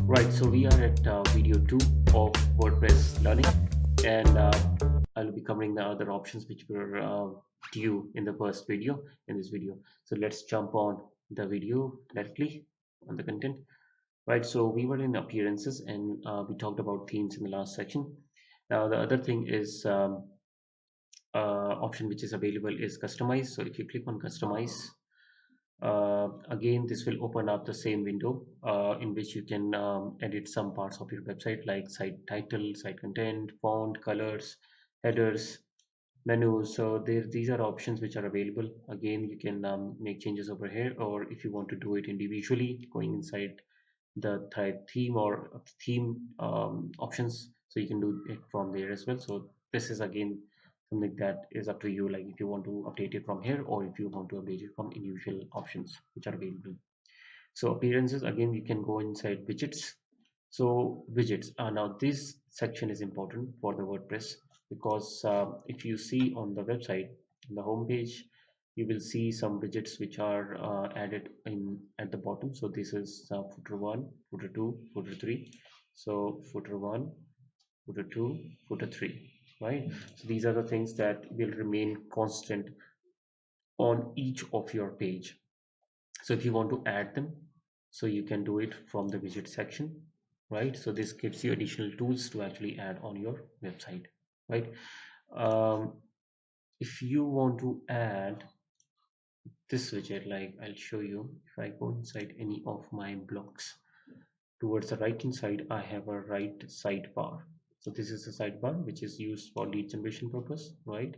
Right, so we are at video 2 of WordPress learning, and I'll be covering the other options which were due in the first video in this video. So let's jump on the video directly on the content. Right, so we were in appearances and we talked about themes in the last section. Now the other thing is option which is available is customize. So if you click on customize, again this will open up the same window in which you can edit some parts of your website like site title, site content, font, colors, headers, menus. So these are options which are available. Again, you can make changes over here, or if you want to do it individually, going inside the theme or theme options, so you can do it from there as well. So this is again something that is up to you, like if you want to update it from here or if you want to update it from individual options which are available. So appearances, again you can go inside widgets. So widgets, now this section is important for the WordPress because if you see on the website, on the home page, you will see some widgets which are added in at the bottom. So this is footer 1, footer 2, footer 3. So footer 1, footer 2, footer 3, right? So these are the things that will remain constant on each of your page. So if you want to add them, so you can do it from the widget section, right? So this gives you additional tools to actually add on your website, right? um, if you want to add this widget, like I'll show you. If I go inside any of my blocks, towards the right hand side I have a right sidebar. So this is a sidebar which is used for lead generation purpose, right?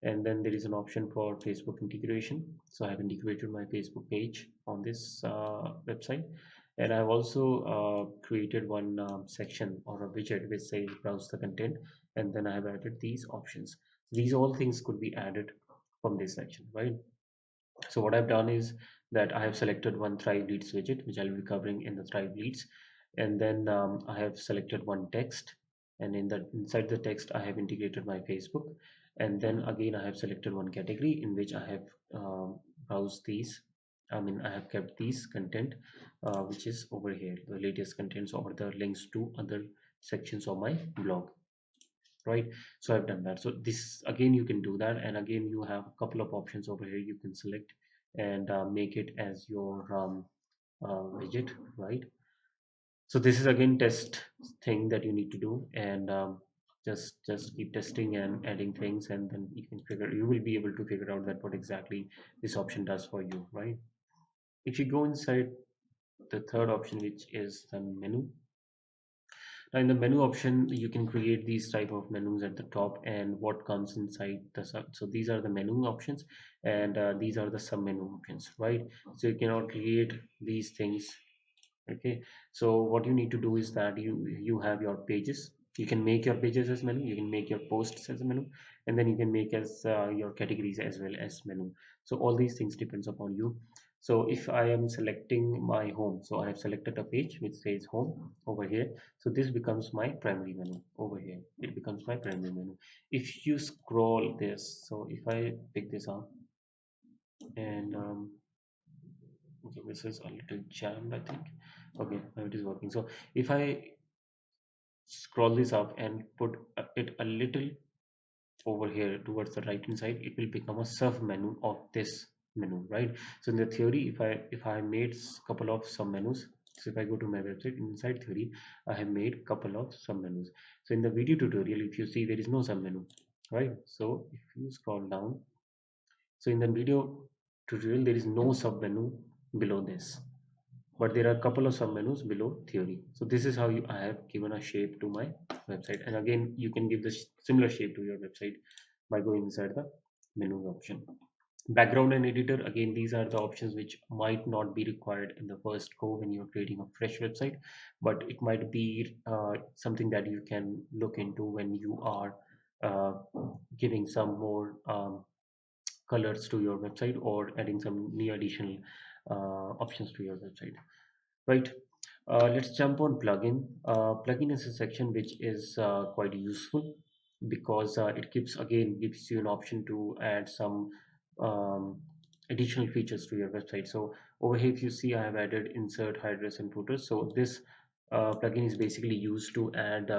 And then there is an option for Facebook integration. So I have integrated my Facebook page on this website, and I've also created one section or a widget which says browse the content, and then I have added these options. These all things could be added from this section, right? So what I've done is that I have selected one Thrive Leads widget, which I'll be covering in the Thrive Leads, and then I have selected one text, and inside the text I have integrated my Facebook, and then again I have selected one category in which I have browsed these. I mean, I have kept these content, which is over here, the latest contents or the links to other sections of my blog, right? So I've done that. So this again you can do that, and again you have a couple of options over here you can select and make it as your widget, right? So this is again test thing that you need to do, and just keep testing and adding things, and then you will be able to figure out that what exactly this option does for you, right? If you go inside the third option, which is the menu. Now in the menu option, you can create these type of menus at the top and what comes inside the sub. So these are the menu options, and these are the sub menu options, right? So you cannot create these things. Okay, so what you need to do is that you have your pages. You can make your pages as menu, you can make your posts as a menu, and then you can make as your categories as well as menu. So all these things depends upon you. So if I am selecting my home, so I have selected a page which says home over here. So this becomes my primary menu over here. It becomes my primary menu. If you scroll this, so if I pick this up and okay, this is a little jammed, I think. Okay, now it is working. So if I scroll this up and put it a little over here towards the right hand side, it will become a sub menu of this menu, right? So in the theory, if I made couple of sub menus, so if I go to my website, inside theory I have made couple of sub menus. So in the video tutorial, if you see, there is no sub menu, right? So if you scroll down, so in the video tutorial there is no sub menu below this, but there are a couple of submenus below theory. So this is how I have given a shape to my website, and again you can give the similar shape to your website by going inside the menu option. Background and editor, again these are the options which might not be required in the first go when you're creating a fresh website, but it might be something that you can look into when you are uh, giving some more colors to your website or adding some new additional options to your website, right? Let's jump on plugin. Plugin is a section which is quite useful because it gives you an option to add some um, additional features to your website. So over here, if you see, I have added insert, headers, and footers. So this Plugin is basically used to add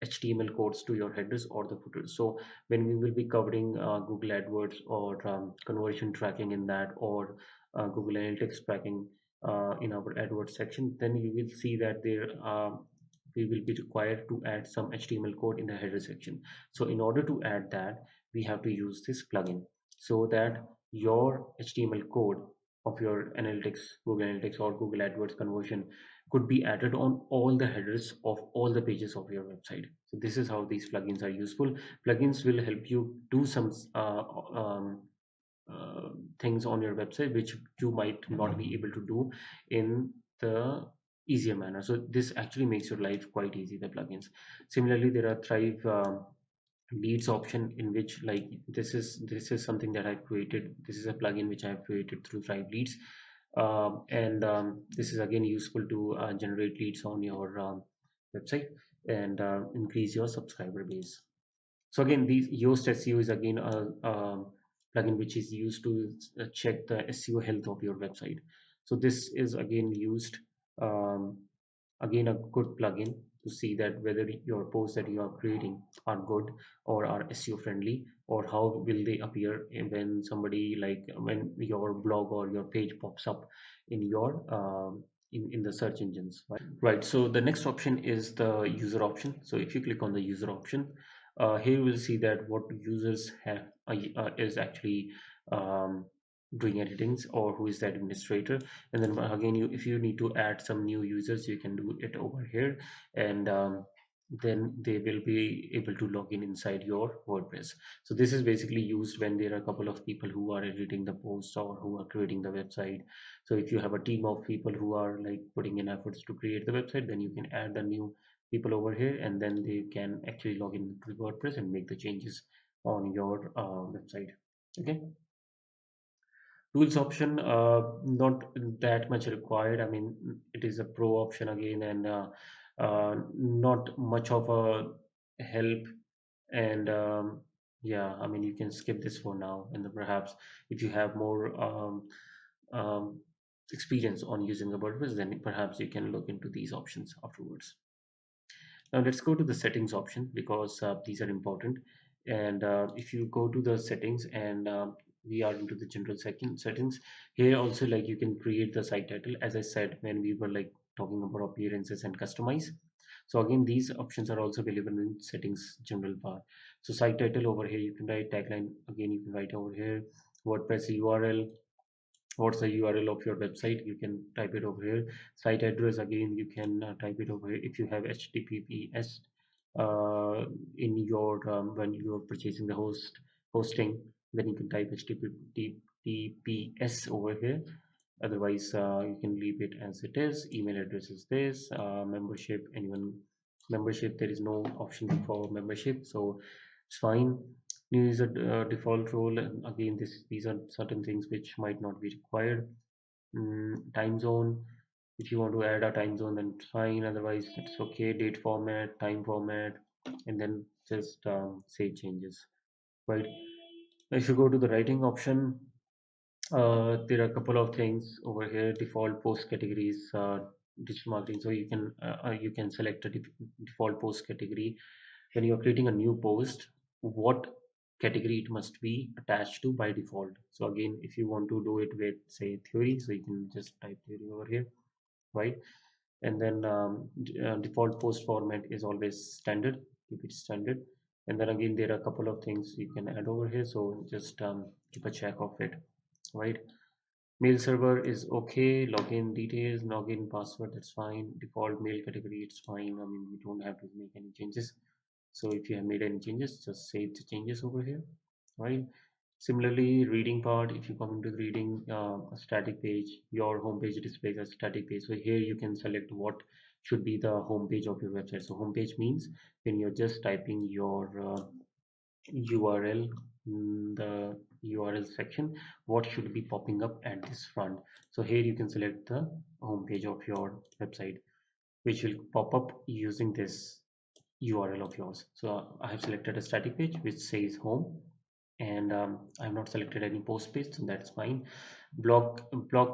HTML codes to your headers or the footers. So when we will be covering Google AdWords or conversion tracking in that, or Google Analytics tracking in our AdWords section, then you will see that there we will be required to add some HTML code in the header section. So in order to add that, we have to use this plugin, so that your HTML code of your analytics, Google Analytics or Google AdWords conversion could be added on all the headers of all the pages of your website. So this is how these plugins are useful. Plugins will help you do some uh, things on your website which you might not be able to do in the easier manner. So this actually makes your life quite easy, the plugins. Similarly, there are Thrive leads option, in which, like, this is something that I've created. This is a plugin which I've created through Thrive leads, and this is again useful to generate leads on your website and increase your subscriber base. So again, these Yoast SEO is again a plugin which is used to check the SEO health of your website. So this is again used, um, again a good plugin to see that whether your posts that you are creating are good or are SEO friendly, or how will they appear when somebody, like, when your blog or your page pops up in your in the search engines, right? So the next option is the user option. So if you click on the user option, here you will see that what users have is actually um, doing editings, or who is the administrator. And then again, if you need to add some new users, you can do it over here, and then they will be able to log in inside your WordPress. So this is basically used when there are a couple of people who are editing the posts or who are creating the website. So if you have a team of people who are like putting in efforts to create the website, then you can add the new people over here, and then they can actually log in to WordPress and make the changes on your website. Okay. Tools option, not that much required. I mean, it is a pro option again, and not much of a help. And yeah, I mean, you can skip this for now, and then perhaps if you have more um, experience on using the WordPress, then perhaps you can look into these options afterwards. Now let's go to the settings option, because these are important. And if you go to the settings, and we are into the general settings, here also, like, you can create the site title, as I said when we were like talking about appearances and customize. So again, these options are also available in settings general bar. So site title, over here you can write tagline, again you can write over here WordPress URL. What's the URL of your website, you can type it over here. Site address, again you can type it over here. If you have HTTPS in your when you're purchasing the hosting, then you can type HTTPS over here. Otherwise, you can leave it as it is. Email address is this. Membership, anyone membership, there is no option for membership, so it's fine. New user default role, and again, these are certain things which might not be required. Time zone, if you want to add a time zone, then it's fine. Otherwise, it's okay. Date format, time format, and then just save changes, right? If you go to the writing option, there are a couple of things over here. Default post categories, digital marketing. So you can select a default post category when you're creating a new post. What category it must be attached to by default. So again, if you want to do it with, say, theory, so you can just type theory over here, right? And then default post format is always standard. Keep it standard. And then again, there are a couple of things you can add over here, so just keep a check of it, right? Mail server is okay. Login details, login password, that's fine. Default mail category, it's fine. I mean, we don't have to make any changes. So if you have made any changes, just save the changes over here, right? Similarly, reading part, if you come into the reading, a static page, your home page displays a static page. So here you can select what should be the home page of your website. So home page means when you're just typing your URL in the URL section, what should be popping up at this front. So here you can select the home page of your website, which will pop up using this URL of yours. So I have selected a static page which says home, and I have not selected any post page, so that's fine. Blog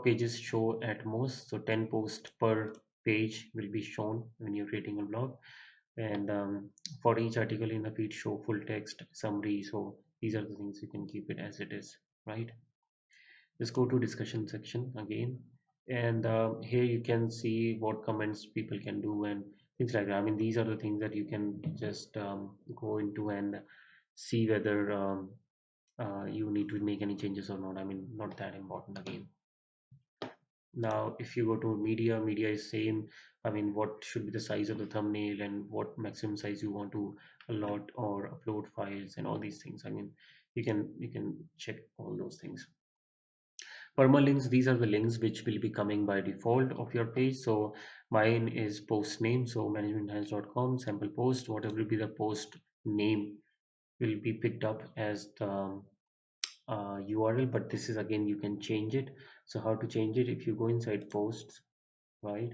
pages show at most, so 10 posts per page will be shown when you're creating a blog, and for each article in the feed, show full text summary. So these are the things you can keep it as it is, right? Just go to discussion section again, and here you can see what comments people can do and things like that. I mean, these are the things that you can just go into and see whether you need to make any changes or not. I mean, not that important again. Now if you go to media is same. I mean, what should be the size of the thumbnail and what maximum size you want to allot or upload files and all these things. I mean, you can check all those things. Permalinks, these are the links which will be coming by default of your page. So mine is post name, so managementenhance.com sample post, whatever will be the post name will be picked up as the URL, but this is again, you can change it. So how to change it? If you go inside posts, right,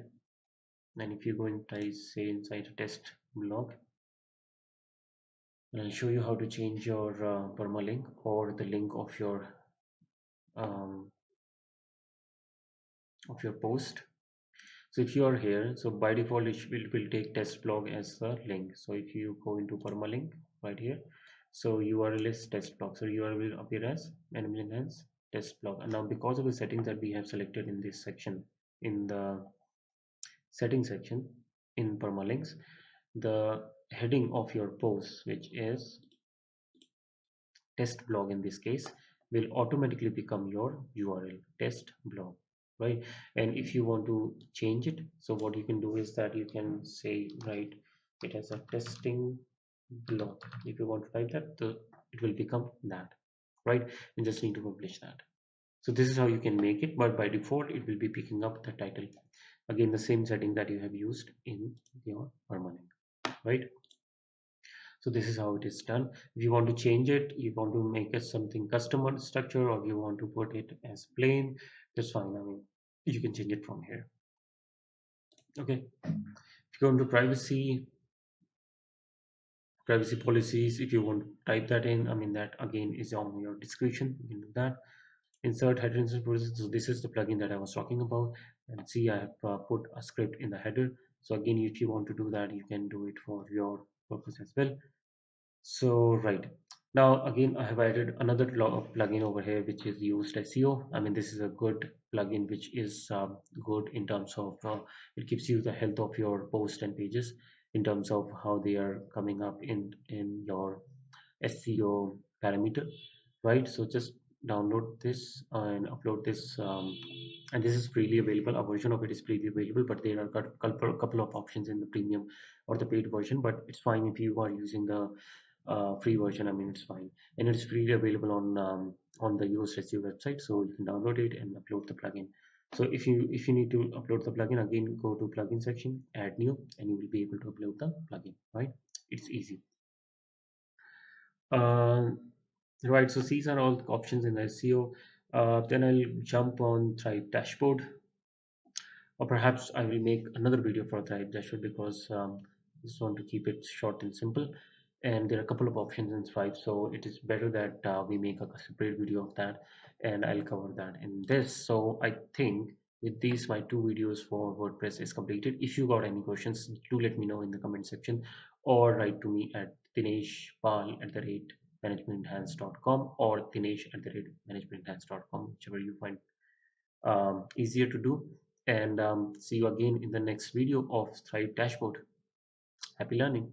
and if you go inside, say inside a test blog, and I'll show you how to change your permalink or the link um, of your post. So if you are here, so by default it will take test blog as the link. So if you go into permalink right here, so URL is test blog, so URL will appear as enable enhance test blog. And now because of the settings that we have selected in this section, in the settings section in permalinks, the heading of your post, which is test blog in this case, will automatically become your URL test blog, right? And if you want to change it, so what you can do is that you can say, right, it as a testing blog. If you want to type that, it will become that, right? You just need to publish that. So this is how you can make it, but by default it will be picking up the title, again the same setting that you have used in your permanent, right? So this is how it is done. If you want to change it, you want to make it something custom structure, or you want to put it as plain, that's fine. I mean, you can change it from here. Okay. If you go into privacy policies, if you want to type that in, I mean, that again is on your description. You can do that. Insert header insert policies. So this is the plugin that I was talking about. And see, I have put a script in the header. So again, if you want to do that, you can do it for your purpose as well. So right now, again, I have added another plugin over here, which is used SEO. I mean, this is a good plugin, which is good in terms of it gives you the health of your post and pages in terms of how they are coming up in your SEO parameter, right? So just download this and upload this, and this is freely available. A version of it is freely available, but there are a couple of options in the premium or the paid version. But it's fine if you are using the free version. I mean, it's fine, and it's freely available on the US SEO website, so you can download it and upload the plugin. So if you need to upload the plugin, again go to plugin section, add new, and you will be able to upload the plugin, right? It's easy. uh, right, so these are all options in the SEO. Then I'll jump on Thrive dashboard, or perhaps I will make another video for Thrive dashboard, because I just want to keep it short and simple. And there are a couple of options in Thrive, so it is better that we make a separate video of that, and I'll cover that in this. So I think with these, my two videos for WordPress is completed. If you got any questions, do let me know in the comment section, or write to me at dineshpal@managementenhance.com or dinesh@managementenhance.com, whichever you find easier to do. And see you again in the next video of Thrive Dashboard. Happy learning.